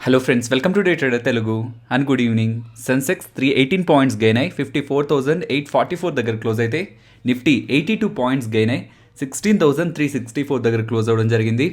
Hello friends, welcome to day trader Telugu and good evening. Sensex 318 points gain అయి 54,844 దగ్గర close అయితే Nifty 82 points gain అయి 16,364 దగ్గర క్లోజ్ అవ్వడం జరిగింది.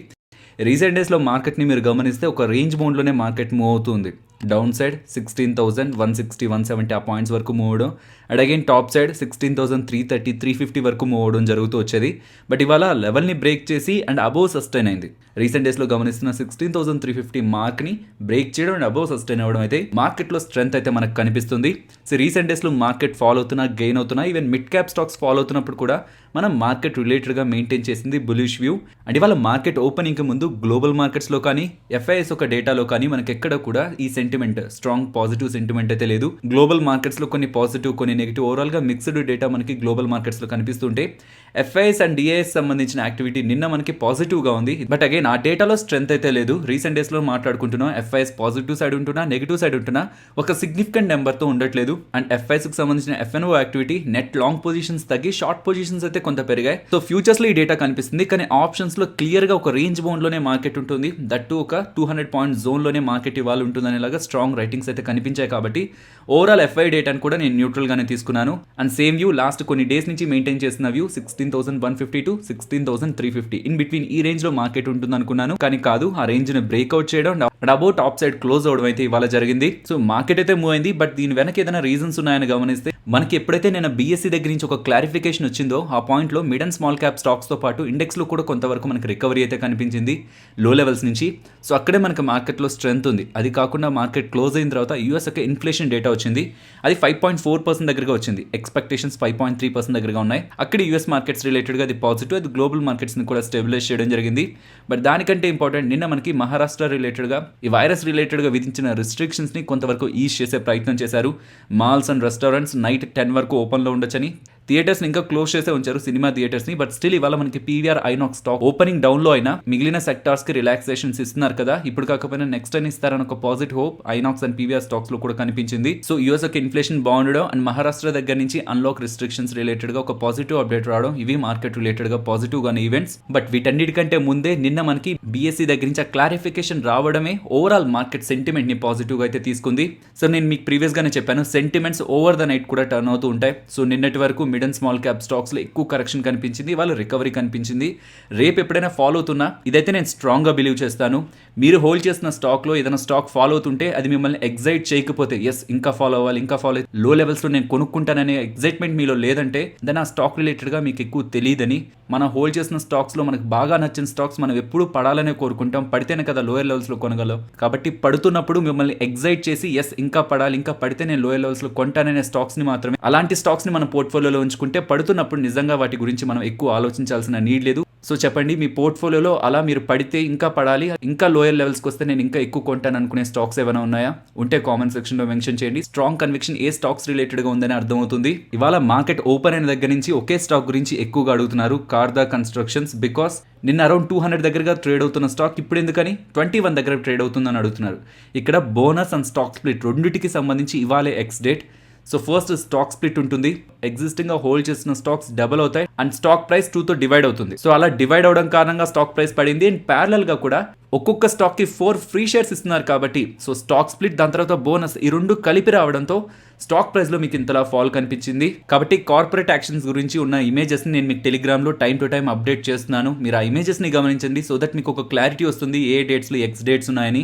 రీసెంట్ డేస్లో మార్కెట్ని మీరు గమనిస్తే ఒక రేంజ్ బౌండ్లోనే మార్కెట్ మూవ్ అవుతుంది. డౌన్ సైడ్ 16,160 170 ఆ పాయింట్స్ వరకు మూవ్ అవడం, అండ్ అగైన్ టాప్ సైడ్ 16,330 350 వరకు మూవ్ అవడం జరుగుతూ వచ్చేది. బట్ ఇవాళ లెవెల్ని బ్రేక్ చేసి అండ్ అబోవ్ సస్టైన్ అయింది. రీసెంట్ డేస్లో గమనిస్తున్న 16,350 మార్క్ని బ్రేక్ చేయడం అండ్ అబోవ్ సస్టైన్ అవ్వడం అయితే మార్కెట్లో స్ట్రెంత్ అయితే మనకు కనిపిస్తుంది. సో రీసెంట్ డేస్లో మార్కెట్ ఫాలో అవుతున్నా, గెయిన్ అవుతున్నా, even mid cap stocks follow అవుతున్నప్పుడు కూడా మనం మార్కెట్ రిలేటెడ్గా మెయింటైన్ చేసింది బులిష్ వ్యూ. అండ్ ఇవాళ మార్కెట్ ఓపెనింగ్కి ముందు గ్లోబల్ మార్కెట్స్లో కానీ ఎఫ్ఐఎస్ ఒక డేటాలో కానీ మనకి ఎక్కడ కూడా ఈ సెంటిమెంట్ స్ట్రాంగ్ పాజిటివ్ సెంటిమెంట్ అయితే లేదు. గ్లోబల్ మార్కెట్స్లో కొన్ని పాజిటివ్, కొన్ని నెగిటివ్, ఓవరాల్గా మిక్స్డ్ డేటా మనకి గ్లోబల్ మార్కెట్స్లో కనిపిస్తుంటే ఎఫ్ఐఎస్ అండ్ డిఐఎస్ సంబంధించిన యాక్టివిటీ నిన్న మనకి పాజిటివ్గా ఉంది. బట్ అగైన్ ఆ డేటాలో స్ట్రెంత్ అయితే లేదు. రీసెంట్ డేస్లో మాట్లాడుకుంటున్నాం, ఎఫ్ఐఎస్ పాజిటివ్ సైడ్ ఉంటున్నా, నెగిటివ్ సైడ్ ఉంటున్నా ఒక సిగ్నిఫికెంట్ నెంబర్తో ఉండట్లేదు. అండ్ ఎఫ్ఐఎస్కి సంబంధించిన F&O activity net long positions తగ్గి షార్ట్ పొజిషన్స్ అయితే కొంత పెరిగాయి. సో ఫ్యూచర్స్లో ఈ డేటా కనిపిస్తుంది, కానీ ఆప్షన్స్లో క్లియర్గా ఒక రేంజ్ బౌండ్లోనే మార్కెట్ ఉంటుంది. దట్టు ఒక 200 పాయింట్ జోన్లోనే మార్కెట్ ఇవాళ ఉంటుందనేలాగా స్ట్రాంగ్ రైటింగ్స్ అయితే కనిపించాయి. కాబట్టి ఓవరాల్ ఎఫ్ఐ డేటాను కూడా నేను న్యూట్రల్గానే తీసుకున్నాను. అండ్ సేమ్ వ్యూ లాస్ట్ కొన్ని డేస్ నుంచి మెయింటైన్ చేసిన వ్యూ 16,150 to 16,350 ఇన్ బిట్వీన్ ఈ రేంజ్ లో మార్కెట్ ఉంటుంది అనుకున్నాను, కానీ కాదు. ఆ రేంజ్ ని బ్రేక్అవుట్ చేయడం and about top side close అవడం అయితే ఇవాళ జరిగింది. సో మార్కెట్ అయితే మూవ్ అయింది. బట్ దీని వెనక ఏదైనా రీజన్స్ ఉన్నాయని గమనిస్తే మనకి ఎప్పుడైతే నేను బీఎస్సీ దగ్గర నుంచి ఒక క్లారిఫికేషన్ వచ్చిందో ఆ పాయింట్ లో mid and small cap stocks తో పాటు ఇండెక్స్ లో కూడా కొంతవరకు మనకి రికవరీ అయితే కనిపించింది లో లెవెల్స్ నుంచి. సో అక్కడే మనకి మార్కెట్ లో స్ట్రెంత్ ఉంది. అది కాకుండా మార్కెట్ క్లోజ్ అయిన తర్వాత యూఎస్ యొక్క ఇన్ఫ్లేషన్ డేటా వచ్చింది. అది 5.4% దగ్గరగా వచ్చింది. ఎక్స్పెక్టేషన్స్ 5.3% దగ్గరగా ఉన్నాయి. అక్కడ యూఎస్ మార్కెట్స్ రిలేటెడ్గా అది పాజిటివ్, అది గ్లోబల్ మార్కెట్స్ని కూడా స్టెబిలైజ్ చేయడం జరిగింది. బట్ దానికంటే ఇంపార్టెంట్, నిన్న మనకి మహారాష్ట్ర రిలేటెడ్గా ఈ వైరస్ రిలేటెడ్గా విధించిన రిస్ట్రిక్షన్స్ని కొంతవరకు ఈజ్ చేసే ప్రయత్నం చేశారు. మాల్స్ అండ్ రెస్టారెంట్స్ నైట్ 10 వరకు ఓపెన్లో ఉండొచ్చని, థియేటర్స్ని ఇంకా క్లోజ్ చేసే ఉంచారు, సినిమా థియేటర్స్ని. బట్ స్టిల్ ఇవాళ మనకి పీవీఆర్ ఐనాక్స్ స్టాక్ ఓపెనింగ్ డౌన్లో అయినా మిగిలిన సెక్టార్స్కి రిలాక్సేషన్స్ ఇస్తున్నారు కదా, ఇప్పుడు కాకపోయినా నెక్స్ట్ అని ఇస్తారని ఒక positive hope INOX and PVR స్టాక్స్లో కూడా కనిపించింది. సో యూఎస్ యొక్క ఇన్ఫ్లేషన్ బాగుండడం అండ్ మహారాష్ట్ర దగ్గర నుంచి అన్లాక్ రిస్ట్రిక్షన్స్ రిలేటెడ్గా ఒక పాజిటివ్ అప్డేట్ రావడం, ఇవి మార్కెట్ రిలేటెడ్గా పాజిటివ్ గానే ఈవెంట్స్. బట్ వీటన్నిటికంటే ముందే నిన్న మనకి బీఎస్సీ దగ్గర నుంచి ఆ క్లారిఫికేషన్ రావడమే ఓవరాల్ మార్కెట్ సెంటిమెంట్ని పాజిటివ్గా అయితే తీసుకుంది. సో నేను మీకు ప్రీవియస్గానే చెప్పాను, సెంటిమెంట్స్ ఓవర్ ద నైట్ కూడా టర్న్ అవుతూ ఉంటాయి. సో నిన్నటి వరకు మిడ్ అండ్ స్మాల్ క్యాప్ స్టాక్స్లో ఎక్కువ కరెక్షన్ కనిపించింది, వాళ్ళు రికవరీ కనిపించింది. రేపు ఎప్పుడైనా ఫాలో అవుతున్నా, ఇదైతే నేను స్ట్రాంగ్గా బిలీవ్ చేస్తాను, మీరు హోల్డ్ చేసిన స్టాక్లో ఏదైనా స్టాక్ ఫాలో అవుతుంటే అది మిమ్మల్ని ఎగ్జైట్ చేయకపోతే, ఎస్ ఇంకా ఫాలో అవ్వాలి, ఇంకా ఫాలో లో లెవెల్స్లో నేను కొనుక్కుంటాననే ఎగ్జైట్మెంట్ మీలో లేదంటే దాని ఆ స్టాక్ రిలేటెడ్గా మీకు ఎక్కువ తెలియదని. మనం హోల్డ్ చేసిన స్టాక్స్లో మనకు బాగా నచ్చిన స్టాక్స్ మనం ఎప్పుడు పడాలనే కోరుకుంటాం, పడితేనే కదా లోయర్ లెవెల్స్లో కొనగలం. కాబట్టి పడుతున్నప్పుడు మిమ్మల్ని ఎగ్జైట్ చేసి ఎస్ ఇంకా పడాలి, ఇంకా పడితే నేను లోయర్ లెవెల్స్లో కొంటాననే స్టాక్స్ని మాత్రమే, అలాంటి స్టాక్స్ని మన పోర్ట్ఫోలియోలో ఉంచుకుంటే పడుతున్నప్పుడు నిజంగా వాటి గురించి మనం ఎక్కువ ఆలోచించాల్సిన నీడ్ లేదు. సో చెప్పండి, మీ పోర్ట్ఫోలియోలో అలా మీరు పడితే ఇంకా పడాలి, ఇంకా లోయర్ లెవెల్స్కి వస్తే నేను ఇంకా ఎక్కువ కొంటాను అనుకునే స్టాక్స్ ఏమైనా ఉన్నాయా? ఉంటే కామెంట్ సెక్షన్లో మెన్షన్ చేయండి. స్ట్రాంగ్ కన్విక్షన్ ఏ స్టాక్స్ రిలేటెడ్గా ఉందని అర్థమవుతుంది. ఇవాళ మార్కెట్ ఓపెన్ అయిన దగ్గర నుంచి ఒకే స్టాక్ గురించి ఎక్కువగా అడుగుతున్నారు, కార్దా కన్స్ట్రక్షన్స్. బికాస్ నిన్న అరౌండ్ 200 దగ్గరగా ట్రేడ్ అవుతున్న స్టాక్ ఇప్పుడు ఎందుకని 21 దగ్గర ట్రేడ్ అవుతుందని అడుగుతున్నారు. ఇక్కడ బోనస్ అండ్ స్టాక్ స్ప్లిట్ రెండింటికి సంబంధించి ఇవాళే X date. So first stock split ఉంటుంది, ఎగ్జిస్టింగ్ గా హోల్డ్ చేసిన స్టాక్స్ డబుల్ అవుతాయి అండ్ స్టాక్ ప్రైస్ 2తో డివైడ్ అవుతుంది. సో అలా డివైడ్ అవడం కారణంగా స్టాక్ ప్రైస్ పడింది. అండ్ ప్యారలల్ గా కూడా ఒక్కొక్క స్టాక్ కి 4 ఫ్రీ షేర్స్ ఇస్తున్నారు కాబట్టి, సో స్టాక్ స్ప్లిట్ దాని తర్వాత బోనస్ ఈ రెండు కలిపి రావడంతో స్టాక్ ప్రైస్ లో మీకు ఇంతలా ఫాల్ కనిపించింది. కాబట్టి కార్పొరేట్ యాక్షన్స్ గురించి ఉన్న ఇమేజెస్ ని నేను మీకు టెలిగ్రామ్ లో టైం టు టైం అప్డేట్ చేస్తున్నాను. మీరు ఆ ఇమేజెస్ ని గమనించండి, సో దట్ మీకు ఒక క్లారిటీ వస్తుంది ఏ డేట్స్ లో ఎక్స్ డేట్స్ ఉన్నాయని.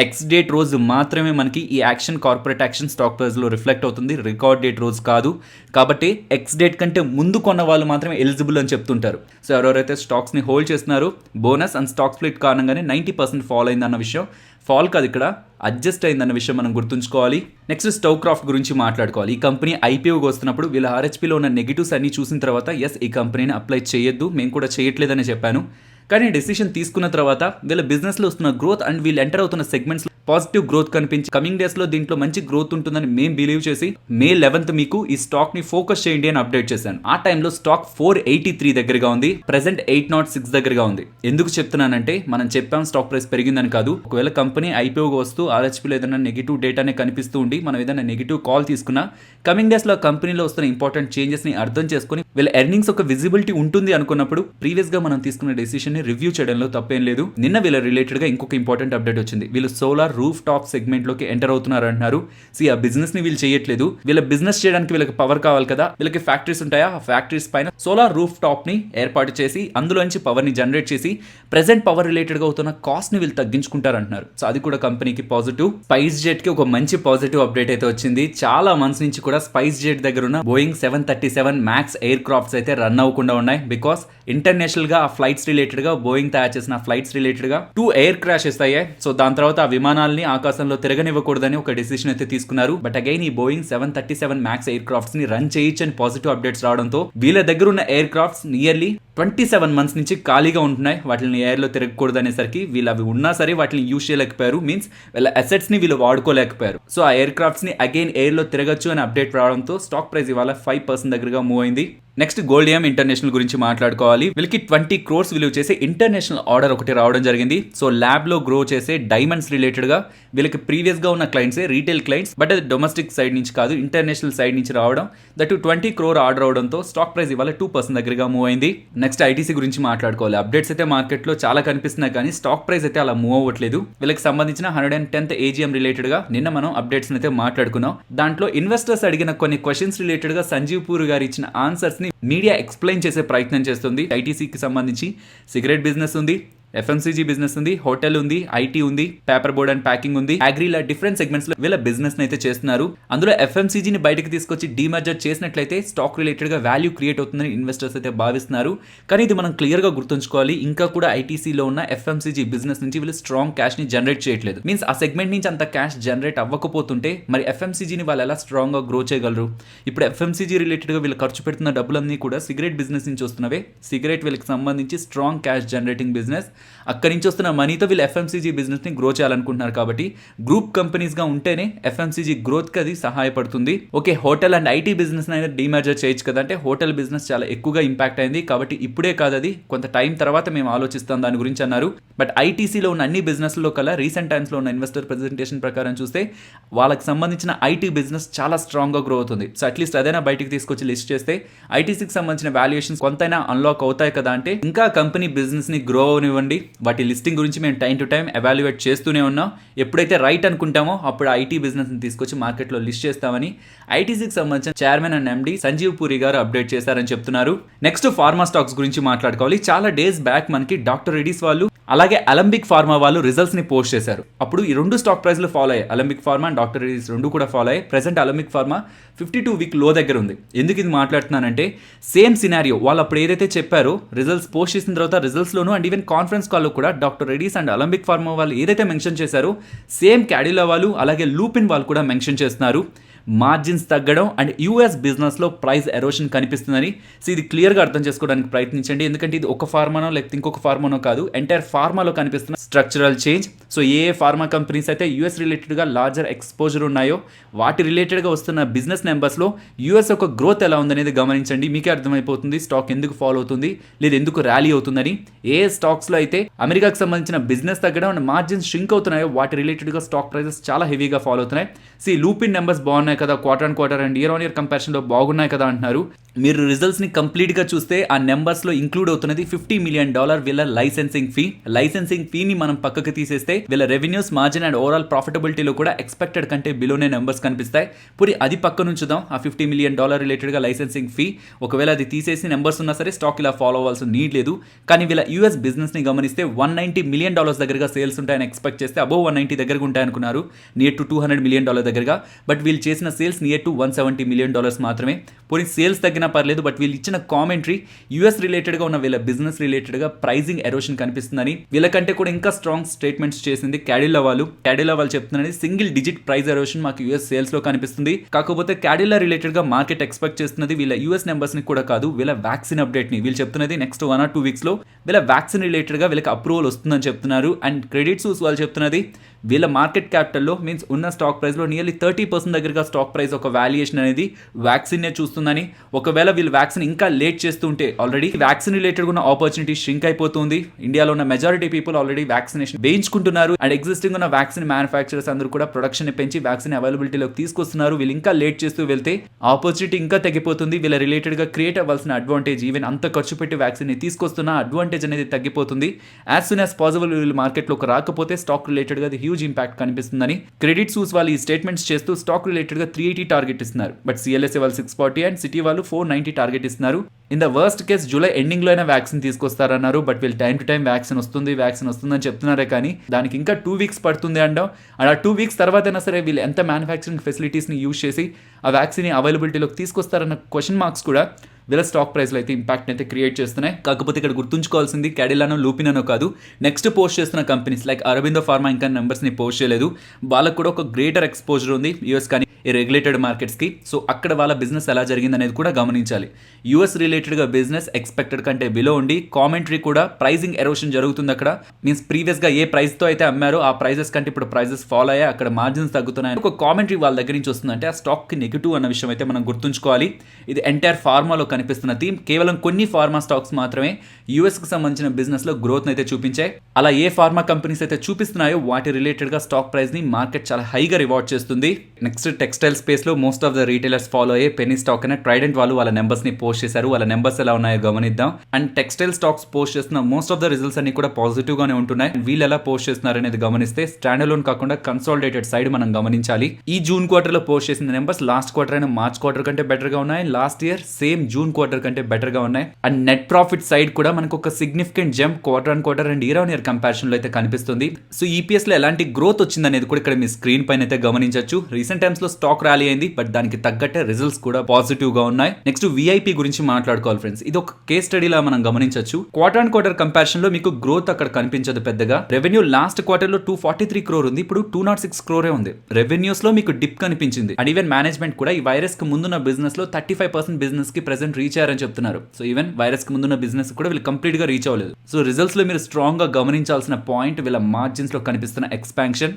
ఎక్స్ డేట్ రోజు మాత్రమే మనకి ఈ యాక్షన్, కార్పొరేట్ యాక్షన్ స్టాక్ ప్రైస్లో రిఫ్లెక్ట్ అవుతుంది, రికార్డ్ డేట్ రోజు కాదు. కాబట్టి ఎక్స్ డేట్ కంటే ముందు కొన్న వాళ్ళు మాత్రమే ఎలిజిబుల్ అని చెప్తుంటారు. సో ఎవరెవరైతే స్టాక్స్ని హోల్డ్ చేస్తున్నారో బోనస్ అండ్ స్టాక్ స్ప్లిట్ కారణంగానే 90% ఫాల్ అయిందన్న విషయం, ఫాల్ కాదు ఇక్కడ అడ్జస్ట్ అయిందన్న విషయం మనం గుర్తుంచుకోవాలి. నెక్స్ట్ స్టవ్ క్రాఫ్ట్ గురించి మాట్లాడుకోవాలి. ఈ కంపెనీ ఐపీఓకి వస్తున్నప్పుడు వీళ్ళ ఆర్హెచ్పీలో ఉన్న నెగిటివ్స్ అన్ని చూసిన తర్వాత ఎస్ ఈ కంపెనీని అప్లై చేయొద్దు, మేము కూడా చేయట్లేదని చెప్పాను. కానీ డెసిషన్ తీసుకున్న తర్వాత వీళ్ళ బిజినెస్లో వస్తున్న గ్రోత్ అండ్ వీళ్ళు ఎంటర్ అవుతున్న సెగ్మెంట్స్ పాజిటివ్ గ్రోత్ కనిపించి కమింగ్ డేస్లో దీంట్లో మంచి గ్రోత్ ఉంటుందని మేము బిలీవ్ చేసి May 11th మీకు ఈ స్టాక్ని ఫోకస్ చేయండి అని అప్డేట్ చేశాను. ఆ టైంలో స్టాక్ 483 దగ్గరగా ఉంది, ప్రెసెంట్ 806 దగ్గరగా ఉంది. ఎందుకు చెప్తున్నానంటే మనం చెప్పాం స్టాక్ ప్రైస్ పెరిగిందని కాదు. ఒకవేళ కంపెనీ ఐపీఓకి వస్తూ ఆర్హెచ్పీలో ఏదైనా నెగిటివ్ డేటానే కనిపిస్తూ ఉండి మనం ఏదైనా నెగిటివ్ కాల్ తీసుకున్నా కమింగ్ డేస్లో కంపెనీలో వస్తున్న ఇంపార్టెంట్ చేంజెస్ని అర్థం చేసుకుని వీళ్ళ ఎర్నింగ్స్ ఒక విజిబిలిటీ ఉంటుంది అనుకున్నప్పుడు ప్రీవియస్గా మనం తీసుకున్న డెసిషన్ని రివ్యూ చేయడంలో తప్పేం లేదు. నిన్న వీళ్ళ రిలేటెడ్గా ఇంకొక ఇంపార్టెంట్ అప్డేట్ వచ్చింది. వీళ్ళు సోలార్ రూఫ్ టాప్ సెగ్మెంట్ లోకి ఎంటర్ అవుతున్నారు అంటున్నారు. ఆ బిజినెస్ ని వీళ్ళు చేయట్లేదు, వీళ్ళ బిజినెస్ చేయడానికి వీళ్ళకి పవర్ కావాలి కదా, వీళ్ళకి ఫ్యాక్టరీస్ ఉంటాయా, ఆ ఫ్యాక్టరీస్ పైన సోలార్ రూఫ్ టాప్ ని ఏర్పాటు చేసి అందులోంచి పవర్ ని జనరేట్ చేసి ప్రెసెంట్ పవర్ రిలేటెడ్ గా అవుతున్న కాస్ట్ ని వీళ్ళు తగ్గించుకుంటారు అంటున్నారు. సో అది కూడా కంపెనీకి పాజిటివ్. స్పైస్ జెట్ కి ఒక మంచి పాజిటివ్ అప్డేట్ అయితే వచ్చింది. చాలా మంత్స్ నుంచి కూడా స్పైస్ జెట్ దగ్గర ఉన్న బోయింగ్ 737 మ్యాక్స్ ఎయిర్ క్రాఫ్ట్స్ అయితే రన్ అవ్వకుండా ఉన్నాయి. బికాస్ ఇంటర్నేషనల్ గా ఆ ఫ్లైట్స్ రిలేటెడ్ గా బోయింగ్ తయారు చేసిన ఫ్లైట్స్ రిలేటెడ్ గా 2 ఎయిర్ క్రాషెస్ అయ్యాయి. సో దాని తర్వాత ఆ విమానాల్ని ఆకాశంలో తిరగనివ్వకూడదని ఒక డెసిషన్ అయితే తీసుకున్నారు. బట్ అగైన్ ఈ బోయింగ్ 737 మ్యాక్స్ ఎయిర్ క్రాఫ్ట్స్ ని రన్ చేయొచ్చు అని పాజిటివ్ అప్డేట్స్ రావడంతో వీళ్ళ దగ్గర ఉన్న ఎయిర్ క్రాఫ్ట్స్ నియర్లీ 27 మంత్స్ నుంచి ఖాళీగా ఉంటున్నాయి. వాటిని ఎయిర్ లో తిరగకూడదు అనేసరికి వీళ్ళు అవి ఉన్నా సరే వాటిని యూజ్ చేయలేకపోయారు. మీన్స్ వీళ్ళ అసెట్స్ ని వీళ్ళు వాడుకోలేకపోయారు. సో ఆ ఎయిర్ క్రాఫ్ట్స్ ని అగైన్ ఎయిర్ లో తిరగచ్చు అని అప్డేట్ రావడంతో స్టాక్ ప్రైస్ ఇవాళ 5% దగ్గరగా మూవ్ అయింది. నెక్స్ట్ గోల్డియం ఇంటర్నేషనల్ గురించి మాట్లాడుకోవాలి. వీళ్ళకి 20 crores విలువ చేసే ఇంటర్నేషనల్ ఆర్డర్ ఒకటి రావడం జరిగింది. సో ల్యాబ్ లో గ్రో చేసే డైమండ్స్ రిలేటెడ్ గా వీళ్ళకి ప్రీవియస్ గా ఉన్న క్లయింట్స్ రీటైల్ క్లయింట్స్, బట్ అది డొమెస్టిక్ సైడ్ నుంచి కాదు, ఇంటర్నేషనల్ సైడ్ నుంచి రావడం. దట్ 20 crore ఆర్డర్ అవడంతో స్టాక్ ప్రైస్ ఇవాళ 2% దగ్గరగా మూవ్ అయింది. నెక్స్ట్ ఐటీసీ గురించి మాట్లాడుకోవాలి. అప్డేట్స్ అయితే మార్కెట్ లో చాలా కనిపిస్తున్నాయి, కానీ స్టాక్ ప్రైస్ అయితే అలా మూవ్ అవ్వట్లేదు. వీళ్ళకి సంబంధించిన 110th AGM రిలేటెడ్ గా నిన్న మనం అప్డేట్స్ అయితే మాట్లాడుకున్నాం. దాంట్లో ఇన్వెస్టర్స్ అడిగిన కొన్ని క్వశ్చన్స్ రిలేటెడ్ గా సంజీవ్ పూరి గారు ఇచ్చిన ఆన్సర్స్ ని మీడియా ఎక్స్ప్లెయిన్ చేసే ప్రయత్నం చేస్తుంది. ఐటీసీకి సంబంధించి సిగరెట్ బిజినెస్ ఉంది, FMCG బిజినెస్ ఉంది, హోటల్ ఉంది, ఐటీ ఉంది, పేపర్ బోర్డ్ అండ్ ప్యాకింగ్ ఉంది, అగ్రీలా డిఫరెంట్ సెగ్మెంట్స్ లో వీళ్ళ బిజినెస్ అయితే చేస్తున్నారు. అందులో FMCG ని బయటకు తీసుకొచ్చి డీమర్జర్ చేసినట్లయితే స్టాక్ రిలేటెడ్ గా వాల్యూ క్రియేట్ అవుతుందని ఇన్వెస్టర్స్ అయితే భావిస్తున్నారు. కానీ ఇది మనం క్లియర్ గా గుర్తుంచుకోవాలి, ఇంకా కూడా ఐటీసీలో ఉన్న FMCG బిజినెస్ నుంచి వీళ్ళు స్ట్రాంగ్ క్యాష్ ని జనరేట్ చేయట్లేదు. మీన్స్ ఆ సెగ్మెంట్ నుంచి అంత క్యాష్ జనరేట్ అవ్వకపోతుంటే మరి FMCG ని వాళ్ళు ఎలా స్ట్రాంగ్ గా గ్రో చేయగలరు? ఇప్పుడు FMCG రిలేటెడ్ గా వీళ్ళు ఖర్చు పెడుతున్న డబ్బులన్నీ కూడా సిగరెట్ బిజినెస్ నుంచి వస్తున్నవే. సిగరెట్ వీళ్ళకి సంబంధించి స్ట్రాంగ్ క్యాష్ జనరేటింగ్ బిజినెస్. అక్కడి నుంచి వస్తున్న మనీతో వీళ్ళు FMCG బిజినెస్ ని గ్రో చేయాలనుకుంటున్నారు. కాబట్టి గ్రూప్ కంపెనీస్ గా ఉంటేనే FMCG గ్రోత్ కి అది సహాయపడుతుంది. Okay, hotel and IT business అయినా డీమర్జర్ చేయొచ్చు కదా అంటే హోటల్ బిజినెస్ చాలా ఎక్కువగా ఇంపాక్ట్ అయింది. కాబట్టి ఇప్పుడే కాదు, అది కొంత టైం తర్వాత మేము ఆలోచిస్తాం దాని గురించి అన్నారు. బట్ ఐటీసీలో ఉన్న అన్ని బిజినెస్ లో కల్లా రీసెంట్ టైమ్స్ లో ఉన్న ఇన్వెస్టర్ ప్రెజెంటేషన్ ప్రకారం చూస్తే వాళ్ళకి సంబంధించిన ఐటీ బిజినెస్ చాలా స్ట్రాంగ్ గా గ్రో అవుతుంది. సో అట్లీస్ట్ అదైనా బయటికి తీసుకొచ్చి లిస్ట్ చేస్తే ఐటీసీకి సంబంధించిన వాల్యుయేషన్స్ కొంతైనా అన్లాక్ అవుతాయి కదా. అంటే ఇంకా కంపెనీ బిజినెస్ ని గ్రో అవనివ్వండి. వాటి లిస్టింగ్ గురించి మేము టైం టు టైం ఎవాల్యుయేట్ చేస్తూనే ఉన్నాం. ఎప్పుడైతే రైట్ అనుకుంటామో అప్పుడు ఐటీ బిజినెస్ ని తీసుకొచ్చి మార్కెట్లో లిస్ట్ చేస్తామని ఐటీసీకి సంబంధించిన chairman and MD Sanjiv Puri గారు అప్డేట్ చేశారని చెప్తున్నారు. నెక్స్ట్ ఫార్మా స్టాక్స్ గురించి మాట్లాడుకోవాలి. చాలా డేస్ బ్యాక్ మనకి డాక్టర్ రెడ్డిస్ వాళ్ళు అలాగే అలంబిక్ ఫార్మా వాళ్ళు రిజల్ట్స్ ని పోస్ట్ చేశారు. అప్పుడు ఈ రెండు స్టాక్ ప్రైస్లు ఫాలో అయ్యాయి. Alembic pharma and doctor Reddy's రెండు కూడా ఫాలో అయ్యాయి. ప్రెసెంట్ అలంబిక్ ఫార్మా 52 వీక్ లో దగ్గర ఉంది. ఎందుకు ఇది మాట్లాడుతున్నానంటే సేమ్ సినారియో వాళ్ళు అప్పుడు ఏదైతే చెప్పారో రిజల్ట్స్ పోస్ట్ చేసిన తర్వాత రిజల్ట్స్ లోను అండ్ ఈవెన్ కాన్ఫరెన్స్ కాల్లో కూడా doctor Reddy's and Alembic pharma వాళ్ళు ఏదైతే మెన్షన్ చేశారో సేమ్ క్యాడిలా వాళ్ళు అలాగే లూపిన్ వాళ్ళు కూడా మెన్షన్ చేస్తున్నారు. మార్జిన్స్ తగ్గడం అండ్ యూఎస్ బిజినెస్లో ప్రైస్ ఎరోషన్ కనిపిస్తుందని. సో ఇది క్లియర్గా అర్థం చేసుకోవడానికి ప్రయత్నించండి. ఎందుకంటే ఇది ఒక ఫార్మానో లేకపోతే ఇంకొక ఫార్మానో కాదు, ఎంటైర్ ఫార్మాలో కనిపిస్తున్న స్ట్రక్చరల్ చేంజ్. సో ఏ ఫార్మా కంపెనీస్ అయితే యూఎస్ రిలేటెడ్గా లార్జర్ ఎక్స్పోజర్ ఉన్నాయో వాటి రిలేటెడ్గా వస్తున్న బిజినెస్ నెంబర్స్లో యూఎస్ యొక్క గ్రోత్ ఎలా ఉందనేది గమనించండి. మీకే అర్థమైపోతుంది స్టాక్ ఎందుకు ఫాలో అవుతుంది లేదా ఎందుకు ర్యాలీ అవుతుందని. ఏ స్టాక్స్లో అయితే అమెరికాకు సంబంధించిన బిజినెస్ తగ్గడం అండ్ మార్జిన్స్ షింక్ అవుతున్నాయో వాటి రిలేటెడ్గా స్టాక్ ప్రైసెస్ చాలా హెవీగా ఫాలో అవుతున్నాయి. సో ఈ లూపిన్ నెంబర్స్ బాగున్నాయి కదా, quarter and quarter and year on year కంపారిజన్లో బాగున్నాయి కదా అంటున్నారు. మీరు రిజల్ట్స్ ని కంప్లీట్ గా చూస్తే ఆ నెంబర్స్ లో ఇంక్లూడ్ అవుతున్నది $50 million వీళ్ళ లైసెన్సింగ్ ఫీ. లైసెన్సింగ్ ఫీని మనం పక్కకు తీసేస్తే వీళ్ళ రెవెన్యూస్, మార్జిన్ అండ్ ఓవరాల్ ప్రాఫిటబిలిటీలో కూడా ఎక్స్పెక్టెడ్ కంటే బిలోనే నెంబర్స్ కనిపిస్తాయి. పూరి అది పక్క నుంచుదాం. ఆ $50 million రిలేటెడ్ గా లైసెన్సింగ్ ఫీ ఒకవేళ అది తీసేసి నెంబర్స్ ఉన్నా సరే స్టాక్ ఇలా ఫాలో అవ్వాల్సిన నీడ్ లేదు. కానీ వీళ్ళ యూఎస్ బిజినెస్ ని గమనిస్తే $190 million దగ్గరగా సేల్స్ ఉంటాయని ఎక్స్పెక్ట్ చేస్తే అబోవ్ 190 దగ్గరగా ఉంటాయనుకున్నారు, నియర్ టు $200 million దగ్గరగా. బట్ వీళ్ళు చేసిన సేల్స్ నియర్ టు $170 million మాత్రమే. పోనీ సేల్స్ తగ్గినా పర్లేదు, బట్ వీళ్ళు ఇచ్చిన కామెంటరీ యూఎస్ రిలేటెడ్గా ఉన్న వీళ్ళ బిజినెస్ రిలేటెడ్గా ప్రైజింగ్ ఎరోషన్ కనిపిస్తుందని. వీళ్ళకంటే కూడా ఇంకా స్ట్రాంగ్ స్టేట్మెంట్స్ చేసింది క్యాడిలా వాళ్ళు. క్యాడిలా వాళ్ళు చెప్తున్నది సింగిల్ డిజిట్ ప్రైస్ ఎరోషన్ మాకు యూఎస్ సేల్స్ లో కనిపిస్తుంది. కాకపోతే క్యాడిలా రిలేటెడ్గా మార్కెట్ ఎక్స్పెక్ట్ చేస్తున్నది వీళ్ళ యూఎస్ నెంబర్స్ ని కూడా కాదు, వీళ్ళ వ్యాక్సిన్ అప్డేట్ ని. వీళ్ళు చెప్తున్నది నెక్స్ట్ 1 or 2 weeks లో వీళ్ళ వ్యాక్సిన్ రిలేటెడ్గా వీళ్ళకి అప్రూవల్ వస్తుందని చెప్తున్నారు. అండ్ క్రెడిట్ సూస్ వాళ్ళు చెప్తున్నది వీళ్ళ మార్కెట్ క్యాపిటల్లో మీన్స్ ఉన్న స్టాక్ ప్రైస్లో నియర్లీ 30% దగ్గరగా స్టాక్ ప్రైస్ ఒక వాల్యుయేషన్ అనేది వ్యాక్సిన్నే చూస్తుందని. ఒకవేళ వీళ్ళు వ్యాక్సిన్ ఇంకా లేట్ చేస్తుంటే ఆల్రెడీ వ్యాక్సిన్ రిలేటెడ్ ఉన్న ఆపర్చునిటీ ష్రింక్ అయిపోతుంది. ఇండియాలో ఉన్న మెజారిటీ పీపుల్ ఆల్రెడీ వ్యాక్సినేషన్ వేయించుకుంటున్నారు అండ్ ఎగ్జిస్టింగ్ ఉన్న వ్యాక్సిన్ మ్యానుఫ్యాక్చరర్స్ అందరూ కూడా ప్రొడక్షన్ పెంచి వ్యాక్సిన్ అవైలబిలిటీలోకి తీసుకొస్తున్నారు. వీళ్ళు ఇంకా లేట్ చేస్తూ వెళ్తే ఆపర్చునిటీ ఇంకా తగ్గిపోతుంది. వీళ్ళ రిలేటెడ్గా క్రియేట్ అవ్వాల్సిన అడ్వాంటేజ్, ఈవెన్ అంత ఖర్చు పెట్టి వ్యాక్సిన్ ని తీసుకొస్తున్న అడ్వాంటేజ్ అనేది తగ్గిపోతుంది. యాజ్ సూన్ యాజ్ పాసిబుల్ వీళ్ళు మార్కెట్లోకి రాకపోతే స్టాక్ రిలేటెడ్గా హ్యూజ్ ఇంపాక్ట్ కనిపిస్తుందని క్రెడిట్ సూస్ వాళ్ళు ఈ స్టేట్మెంట్స్ చేస్తూ స్టాక్ రిలేటెడ్ గా 380 టార్గెట్ ఇస్తున్నారు. బట్ సిఎల్ఎస్ఏ వాళ్ళు 640 అండ్ సిటీ వాళ్ళు 490 టార్గెట్ ఇస్తున్నారు. In the worst case July ending లో అయినా వ్యాక్సిన్ తీసుకొస్తారన్నారు. బట్ వీళ్ళు టైం టు టైం వ్యాక్సిన్ వస్తుందని చెప్తున్నారే కానీ దానికి ఇంకా 2 వీక్స్ పడుతుంది అంటాం. అండ్ ఆ 2 వీక్స్ తర్వాత అయినా సరే వీళ్ళు ఎంత మ్యానుఫ్యాక్చరింగ్ ఫెసిలిటీస్ ని యూజ్ చేసి ఆ వ్యాక్సిన్ అవైలబిలిటీలోకి తీసుకొస్తారన్న క్వశ్చన్ మార్క్స్ కూడా వీళ్ళ స్టాక్ ప్రైస్లో అయితే ఇంపాక్ట్ అయితే క్రియేట్ చేస్తున్నాయి. కాకపోతే ఇక్కడ గుర్తుంచుకోవాల్సింది క్యాడిలానో లూపినానో కాదు, నెక్స్ట్ పోస్ట్ చేస్తున్న కంపెనీస్ లైక్ అరబిందో ఫార్మా ఇంకా నెంబర్స్ని పోస్ట్ చేయలేదు. వాళ్ళకు కూడా ఒక గ్రేటర్ ఎక్స్పోజర్ ఉంది యూఎస్ కానీ ఈ రెగ్యులేటెడ్ మార్కెట్స్కి. సో అక్కడ వాళ్ళ బిజినెస్ ఎలా జరిగింది అనేది కూడా గమనించాలి. యూఎస్ రిలేటెడ్గా బిజినెస్ ఎక్స్పెక్టెడ్ కంటే బిలో ఉండి కామెంటరీ కూడా ప్రైజింగ్ ఎరోషన్ జరుగుతుంది అక్కడ. మీన్స్ ప్రీవియస్గా ఏ ప్రైస్తో అయితే అమ్మారో ఆ ప్రైజెస్ కంటే ఇప్పుడు ప్రైజెస్ ఫాలో అయ్యాయి, అక్కడ మార్జిన్స్ తగ్గుతున్నాయి. ఒక కామెంటరీ వాళ్ళ దగ్గర నుంచి వస్తుందంటే ఆ స్టాక్కి నెగిటివ్ అన్న విషయం అయితే మనం గుర్తుంచుకోవాలి. ఇది ఎంటైర్ ఫార్మాలో కనిపిస్తున్న థీమ్. కేవలం కొన్ని ఫార్మా స్టాక్స్ మాత్రమే యూఎస్కి సంబంధించిన బిజినెస్లో గ్రోత్ అయితే చూపించాయి. అలా ఏ ఫార్మా కంపెనీస్ అయితే చూపిస్తున్నాయో వాటి రిలేటెడ్గా స్టాక్ ప్రైస్ని మార్కెట్ చాలా హైగా రివార్డ్ చేస్తుంది. నెక్స్ట్ టెక్స్టైల్ స్పేస్లో most of the retailers follow అయ్యే పెనీ స్టాక్ అనే ట్రైడెంట్ వాళ్ళు వాళ్ళ నెంబర్స్ని పోస్ట్ చేశారు. వాళ్ళ నెంబర్స్ ఎలా ఉన్నాయో గమనిద్దాం. అండ్ టెక్స్టైల్ స్టాక్స్ పోస్ట్ చేస్తున్న మోస్ట్ ఆఫ్ ద రిజల్ట్స్ అన్ని కూడా పాజిటివ్గానే ఉంటున్నాయి. వీళ్ళు ఎలా పోస్ట్ చేస్తున్నారు అనేది గమనిస్తే స్టాండ్ అలోన్ కాకుండా కన్సాలిడేటెడ్ సైడ్ మనం గమనించాలి. ఈ జూన్ క్వార్టర్లో పోస్ట్ చేసిన నెంబర్స్ లాస్ట్ క్వార్టర్ అయిన మార్చ్ క్వార్టర్ కంటే బెటర్గా ఉన్నాయి. Last year same June quarter కంటే బెటర్గా ఉన్నాయి. అండ్ నెట్ ప్రాఫిట్ సైడ్ కూడా మనకు ఒక significant jump quarter on quarter and year on year comparison లో అయితే కనిపిస్తుంది. సో ఈపీఎస్ లో ఎలాంటి గ్రోత్ వచ్చింది అనేది కూడా ఇక్కడ మీ స్క్రీన్ పైన అయితే గమనించవచ్చు. రీసెంట్ టైమ్స్ లో స్టాక్ ర్యాలీ అయింది, బట్ దానికి తగ్గట్టే రిజల్ట్స్ కూడా పాజిటివ్ గా ఉన్నాయి. నెక్స్ట్ విఐపి గురించి మాట్లాడుకోవాలి ఫ్రెండ్స్. ఇది ఒక కేస్ స్టడీలా మనం గమనించవచ్చు. క్వార్టర్ ఆన్ క్వార్టర్ కంపారిజన్ లో మీకు గ్రోత్ అక్కడ కనిపించదు పెద్దగా. రెవెన్యూ లాస్ట్ క్వార్టర్ లో 243 crore ఉంది, ఇప్పుడు 206 crore ఉంది. రెవెన్యూస్ లో మీకు డిప్ కనిపించింది. అండ్ ఈవెన్ మేనేజ్మెంట్ కూడా ఈ వైరస్ కి ముందున్న బిజినెస్ లో 35% బిజినెస్ కి ప్రెసెంట్ రీచ్ అయ్యారని చెప్తున్నారు. సో ఈవెన్ వైరస్ కి ముందున్న బిజినెస్ కూడా వీళ్ళు కంప్లీట్ గా రీచ్ అవ్వలేదు. సో రిజల్ట్స్ లో మీరు స్ట్రాంగ్ గా గమనించాల్సిన పాయింట్ వీళ్ళ మార్జిన్స్ లో కనిపిస్తున్న ఎక్స్పాన్షన్.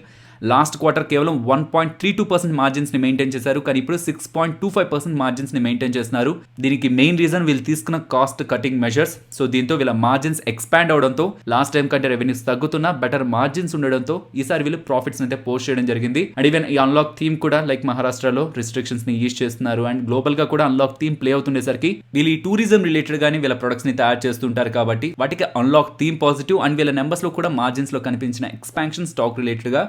లాస్ట్ క్వార్టర్ కేవలం 1.32% మార్జిన్స్ ని మెయింటైన్ చేశారు, కానీ ఇప్పుడు 6.25% మార్జిన్స్ ని మెయింటైన్ చేస్తున్నారు. దీనికి మెయిన్ రీజన్ వీళ్ళు తీసుకున్న కాస్ట్ కటింగ్ మెజర్స్. సో దీంతో వీళ్ళ మార్జిన్స్ ఎక్స్పాండ్ అవడంతో లాస్ట్ టైం కంటే రెవెన్యూస్ తగ్గుతున్నా బెటర్ మార్జిన్స్ ఉండడంతో ఈసారి వీళ్ళు ప్రాఫిట్స్ అయితే పోస్ట్ చేయడం జరిగింది. అండ్ ఈవెన్ ఈ అన్లాక్ థీమ్ కూడా లైక్ మహారాష్ట్రలో రిస్ట్రిక్షన్స్ ని యూజ్ చేస్తున్నారు అండ్ గ్లోబల్ గా కూడా అన్లాక్ థీమ్ ప్లే అవుతుండేసరికి వీళ్ళు ఈ టూరిజం రిలేటెడ్ గానీ వీళ్ళ ప్రొడక్ట్స్ ని తయారు చేస్తుంటారు కాబట్టి వాటికి అన్లాక్ థీమ్ పాజిటివ్ అండ్ వీళ్ళ నెంబర్స్ లో కూడా మార్జిన్స్ లో కనిపించిన ఎక్స్పాన్షన్ స్టాక్ రిలేటెడ్ గా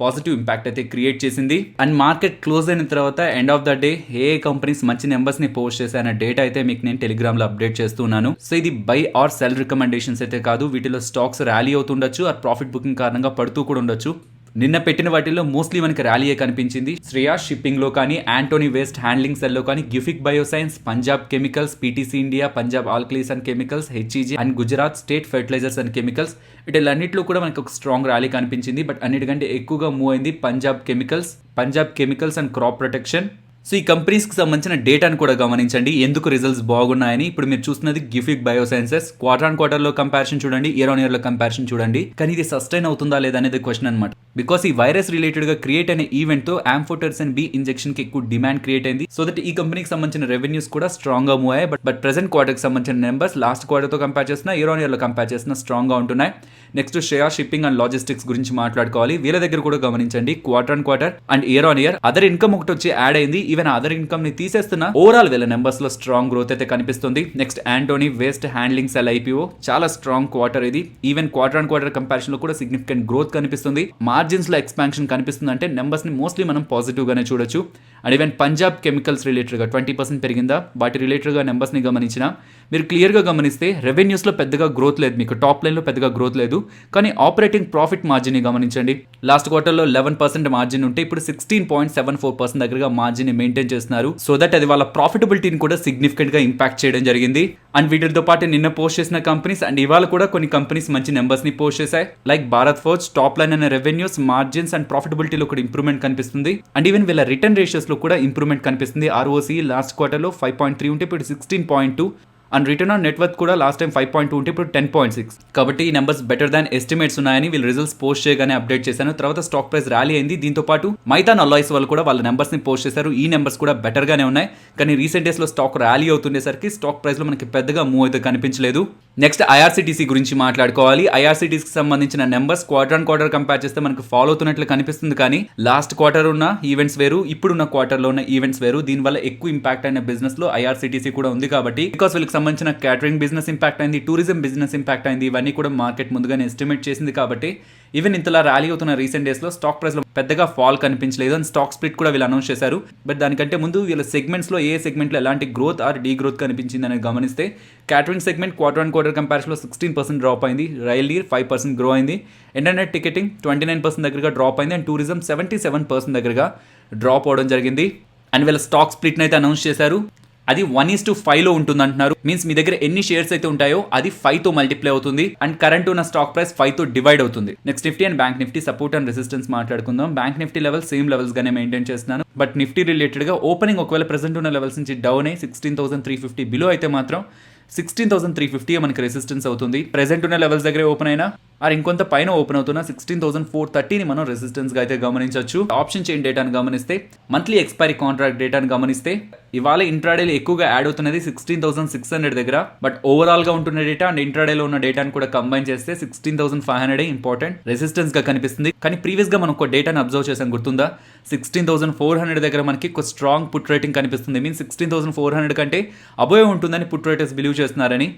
పాజిటివ్ ఇంపాక్ట్ అయితే క్రియేట్ చేసింది. అండ్ మార్కెట్ క్లోజ్ అయిన తర్వాత end of the day A companies మంచి నెంబర్స్ ని పోస్ట్ చేశాయన్న డేటా అయితే మీకు నేను టెలిగ్రామ్ లో అప్డేట్ చేస్తున్నాను. సో ఇది బై ఆర్ సెల్ రికమెండేషన్స్ అయితే కాదు. వీటిలో స్టాక్స్ ర్యాలీ అవుతుండొచ్చు, ఆ ప్రాఫిట్ బుకింగ్ కారణంగా పడుతూ కూడా ఉండొచ్చు. నిన్న పెట్టిన వాటిల్లో మోస్ట్లీ మనకి ర్యాలీయే కనిపించింది. శ్రేయా షిప్పింగ్ లో కానీ, యాంటోనీ వేస్ట్ హ్యాండ్లింగ్ సెల్ లో కానీ, Gufic bioscience, Punjab chemicals, PTC India, Punjab alkalies and chemicals, HEG and Gujarat state fertilizers and chemicals, వీటిలన్నింటిలో కూడా మనకి ఒక స్ట్రాంగ్ ర్యాలీ కనిపించింది. బట్ అన్నిటికంటే ఎక్కువగా మూవ్ అయింది Punjab chemicals and crop protection. So ఈ కంపెనీస్కి సంబంధించిన డేటాను కూడా గమనించండి, ఎందుకు రిజల్ట్స్ బాగున్నాయని. ఇప్పుడు మీరు చూస్తున్నది గిఫిక్ బయోసైన్సెస్. క్వార్టర్ ఆన్ క్వార్టర్లో కంపారిజన్ చూడండి, ఇయర్ ఆన్ ఇయర్లో కంపారిజన్ చూడండి. కానీ ఇది సస్టైన్ అవుతుందా లేదా అనేది క్వశ్చన్ అనమాట. బికాస్ ఈ వైరస్ రిలేటెడ్గా క్రియేట్ అయిన ఈవెంట్తో ఆంఫోటెర్సిన్ బి ఇంజెక్షన్కి ఎక్కువ డిమాండ్ క్రియేట్ అయింది. సో దట్ ఈ కంపెనీకి సంబంధించిన రెవెన్యూస్ కూడా స్ట్రాంగ్గా మూవ్ అయ్యాయి. బట్ ప్రెసెంట్ క్వార్టర్కి సంబంధించిన నెంబర్స్ లాస్ట్ క్వార్టర్తో కంపేర్ చేసిన, ఇయర్ ఆన్ ఇయర్లో కంపేర్ చేసిన స్ట్రాంగ్గా ఉంటున్నాయి. Next Shreya shipping and logistics గురించి మాట్లాడుకోవాలి. వీళ్ళ దగ్గర కూడా గమనించండి, quarter on quarter and year on year other income ఒకటి వచ్చి యాడ్ అయింది. ఈవెన్ అదర్ ఇన్కమ్ ని తీసేస్తున్నా ఓవరాల్ వీళ్ళ నెంబర్స్ లో స్ట్రాంగ్ గ్రోత్ అయితే కనిపిస్తుంది. Next Anthony waste handling cell IPO చాలా స్ట్రాంగ్ క్వార్టర్ ఇది. Even quarter on quarter comparison లో కూడా సిగ్నిఫికెంట్ గ్రోత్ కనిపిస్తుంది. మార్జిన్స్ లో ఎక్స్పాన్షన్ కనిపిస్తుంది. అంటే నెంబర్స్ ని మోస్ట్లీ మనం పాజిటివ్ గానే చూడొచ్చు. And even Punjab chemicals related గా 20% పెరిగిందా, వాటి రిలేటెడ్ గా నెంబర్స్ ని గమనించినా మీరు క్లియర్ గా గమనిస్తే రెవెన్యూస్ లో పెద్దగా గ్రోత్ లేదు, మీకు టాప్ లైన్ లో పెద్దగా గ్రోత్ లేదు. కానీ ఆపరేటింగ్ ప్రాఫిట్ మార్జిన్ ని గమనించండి. లాస్ట్ క్వార్టర్ లో 11% మార్జిన్ ఉంటే ఇప్పుడు 16.74% దగ్గరగా మార్జిన్ ని మెయింటైన్ చేస్తున్నారు. సో దట్ అది వాళ్ళ ప్రాఫిటబిలిటీని కూడా సిగ్నిఫికెంట్ గా ఇంపాక్ట్ చేయడం జరిగింది. అండ్ వీటితో పాటు నిన్న పోస్ట్ చేసిన కంపెనీస్ అండ్ ఇవాళ కూడా కొన్ని కంపెనీస్ మంచి నెంబర్స్ ని పోస్ట్ చేశాయి. Like Bharat forge top line అనే రెవెన్యూస్, మార్జిన్స్ అండ్ ప్రాఫిటబిలిటీలో కూడా ఇంప్రూవ్మెంట్ కనిపిస్తుంది. అండ్ ఈవెన్ వీళ్ళ రిటర్న్ రేషియోస్ లో కూడా ఇంప్రూవ్మెంట్ కనిపిస్తుంది. ఆర్ఓసి లాస్ట్ క్వార్టర్ లో 5.3 ఉంటే ఇప్పుడు 16.2 అండ్ రిటర్న్ ఆన్ నెట్వర్త్ కూడా లాస్ట్ టైం 5.2 ఉంటే ఇప్పుడు 10.6. కాబట్టి ఈ నెంబర్స్ బెటర్ దాన్ ఎస్టిమేట్స్ ఉన్నాయని వీళ్ళు రిజల్ట్స్ పోస్ట్ చేయగానే అప్డేట్ చేశాను. తర్వాత స్టాక్ ప్రైస్ ర్యాలీ అయింది. దీంతో పాటు మైథాన్ అలాయ్స్ వాళ్ళు కూడా వాళ్ళ నెంబర్స్ ని పోస్ట్ చేశారు. ఈ నెంబర్స్ కూడా బెటర్ గానే ఉన్నాయి. కానీ రీసెంట్ డేస్ లో స్టాక్ ర్యాలీ అవుతుండేసరికి స్టాక్ ప్రైస్ లో మనకి పెద్దగా మూవ్ అయితే కనిపించలేదు. నెక్స్ట్ ఐఆర్సిటీసీ గురించి మాట్లాడుకోవాలి. ఐఆర్సిటీసీకి సంబంధించిన numbers quarter on quarter compare చేస్తే మనకు ఫాలో అవుతున్నట్లు కనిపిస్తుంది. కానీ లాస్ట్ క్వార్టర్ ఉన్న ఈవెంట్స్ వేరు, ఇప్పుడున్న క్వార్టర్ లో ఉన్న ఈవెంట్స్ వేరు. దీనివల్ల ఎక్కువ ఇంపాక్ట్ అయిన బిజినెస్ లో ఐఆర్సిటీసీ కూడా ఉంది. కాబట్టి బికాస్ వీళ్ళకి సంబంధించిన క్యాటరింగ్ బిజినెస్ ఇంపాక్ట్ అయింది, టూరిజం బిజినెస్ ఇంపాక్ట్ అయింది. ఇవన్నీ కూడా మార్కెట్ ముందుగానే ఎస్టిమేట్ చేసింది కాబట్టి ఈవెన్ ఇంతలా ర్యాలీ అవుతున్న రీసెంట్ డేస్లో స్టాక్ ప్రైస్లో పెద్దగా ఫాల్ కనిపించలేదు. అండ్ స్టాక్ స్ప్లిట్ కూడా వీళ్ళు అనౌన్స్ చేశారు. బట్ దానికంటే ముందు వీళ్ళ సెగ్మెంట్స్లో ఏ సెగ్మెంట్లో ఎలాంటి గ్రోత్ ఆర్ డీ గ్రోత్ కనిపించింది అనేది గమనిస్తే క్యాటరింగ్ సెగ్మెంట్ క్వార్టర్ కంపారిజన్లో 16% డ్రాప్ అయింది, రైల్ నీర్ 5% గ్రో అయింది, ఇంటర్నెట్ టికెటింగ్ 29% దగ్గరగా డ్రాప్ అయింది, అండ్ టూరిజం 77% దగ్గరగా డ్రాప్ అవడం జరిగింది. అండ్ వీళ్ళ స్టాక్ స్ప్లిట్ని అయితే అనౌన్స్ చేశారు. అది 1:5లో ఉంటుంది అంటున్నారు. మీన్స్ మీ దగ్గర ఎన్ని షేర్స్ అయితే ఉంటాయో అది 5తో మల్టిప్లై అవుతుంది. అండ్ కరెంట్ ఉన్న స్టాక్ ప్రైస్ 5తో డివైడ్ అవుతుంది. Next Nifty and bank Nifty support and resistance మాట్లాడుకుందాం. Bank Nifty level same levels గానే మెయింటైన్ చేస్తున్నాను. బట్ నిఫ్టీ రిలేటెడ్ గా ఓపెనింగ్ ఒకవేళ ప్రెసెంట్ ఉన్న లెవెల్స్ నుంచి డౌన్ అయ్యి 16,350 బిలో అయితే మాత్రం 16,350 మనకి రెసిస్టెన్స్ అవుతుంది. ప్రెసెంట్ ఉన్న లెవెల్స్ దగ్గరే ఓపెన్ అయినా ఆర్ ఇంకొంత పైన ఓపెన్ అవుతున్న 16,430ని మనం రెసిస్టెన్స్ గా అయితే గమనించవచ్చు. ఆప్షన్ చైన్ డేటాను గమనిస్తే, మంత్లీ ఎక్స్పైరీ కాంట్రాక్ట్ డేటాను గమనిస్తే ఇవాళ ఇంట్రాడేలో ఎక్కువగా యాడ్ అవుతున్నది 16,600 దగ్గర. బట్ ఓవరాల్ గా ఉంటున్న డేటా అండ్ ఇంట్రాడేలో ఉన్న డేటాను కూడా కంబైన్ చేస్తే 16,500 ఇంపార్టెంట్ రెసిస్టెన్స్ గా కనిపిస్తుంది. కానీ ప్రీవియస్ గా మనం ఒక డేటాను అబ్జర్వ్ చేసాం, గుర్తుందా? 16,400 దగ్గర మనకి ఒక స్ట్రాంగ్ పుట్ రేటింగ్ కనిపిస్తుంది. మీన్స్ 16,400 కంటే అబోవ్ ఉంటుందని పుట్ రేటర్స్ బిలీవ్ చేస్తున్నారని.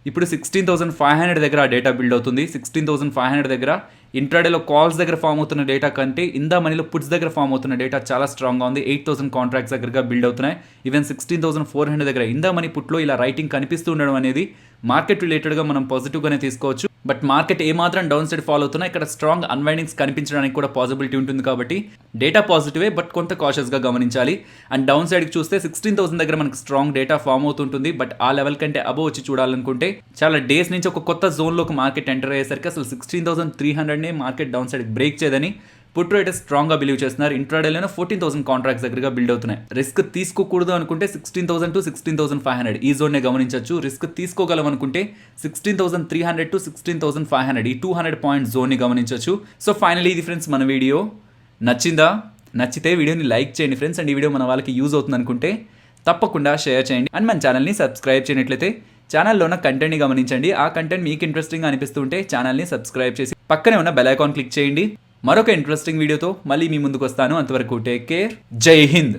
ఇప్పుడు 16,500 దగ్గర ఆ డేటా బిల్డ్ అవుతుంది. 16,500 దగ్గర ఇంట్రాడేలో కాల్స్ దగ్గర ఫామ్ అవుతున్న డేటా కంటే ఇందా మనీలో పుట్స్ దగ్గర ఫామ్ అవుతున్న డేటా చాలా స్ట్రాంగ్గా ఉంది. 8,000 కాంట్రాక్ట్స్ దగ్గరగా బిల్డ్ అవుతున్నాయి. ఈవెన్ 16,400 దగ్గర ఇందా మనీ పుట్లో ఇలా రైటింగ్ కనిపిస్తూ ఉండడం అనేది మార్కెట్ రిలేటెడ్గా మనం పాజిటివ్గానే తీసుకోవచ్చు. బట్ మార్కెట్ ఏమాత్రం డౌన్ సైడ్ ఫాలో అవుతున్నా ఇక్కడ స్ట్రాంగ్ అన్వైండింగ్స్ కనిపించడానికి కూడా పాసిబిలిటీ ఉంటుంది. కాబట్టి డేటా పాజిటివే, బట్ కొంత కాషియస్గా గమనించాలి. అండ్ డౌన్ సైడ్కి చూస్తే 16,000 దగ్గర మనకు స్ట్రాంగ్ డేటా ఫామ్ అవుతుంటుంది. బట్ ఆ లెవెల్ కంటే అబోవ్ వచ్చి చూడాలనుకుంటే చాలా డేస్ నుంచి ఒక కొత్త జోన్లోకి మార్కెట్ ఎంటర్ అయ్యేసరికి అసలు 16,300నే మార్కెట్ డౌన్ సైడ్ బ్రేక్ చేయదని పుట్ రేటర్స్ స్ట్రాంగ్గా బిలీవ్ చేస్తున్నారు. ఇంట్రాడేలోనే 14,000 కాంట్రాక్ట్స్ దగ్గరగా బిల్డ్ అవుతున్నాయి. రిస్క్ తీసుకోకూడదు అనుకుంటే 16,000 to 16,500 ఈ జోన్నే గమనించవచ్చు. రిస్క్ తీసుకోగలం అనుకుంటే 16,300 to 16,500 ఈ 200 పాయింట్ జోన్ని గమనించవచ్చు. సో ఫైనలీ ఇది ఫ్రెండ్స్ మన వీడియో. నచ్చిందా? నచ్చితే వీడియోని లైక్ చేయండి ఫ్రెండ్స్. అండ్ ఈ వీడియో మన వాళ్ళకి యూజ్ అవుతుంది అనుకుంటే తప్పకుండా షేర్ చేయండి. అండ్ మన ఛానల్ని సబ్స్క్రైబ్ చేయనట్లయితే ఛానల్లో ఉన్న కంటెంట్ని గమనించండి. ఆ కంటెంట్ మీకు ఇంట్రెస్టింగ్ అనిపిస్తుంటే ఛానల్ని సబ్స్క్రైబ్ చేసి పక్కనే ఉన్న బెల్ ఐకాన్ క్లిక్ చేయండి. మరొక ఇంట్రెస్టింగ్ వీడియోతో మళ్ళీ మీ ముందుకు వస్తాను. అంతవరకు టేక్ కేర్. జై హింద్.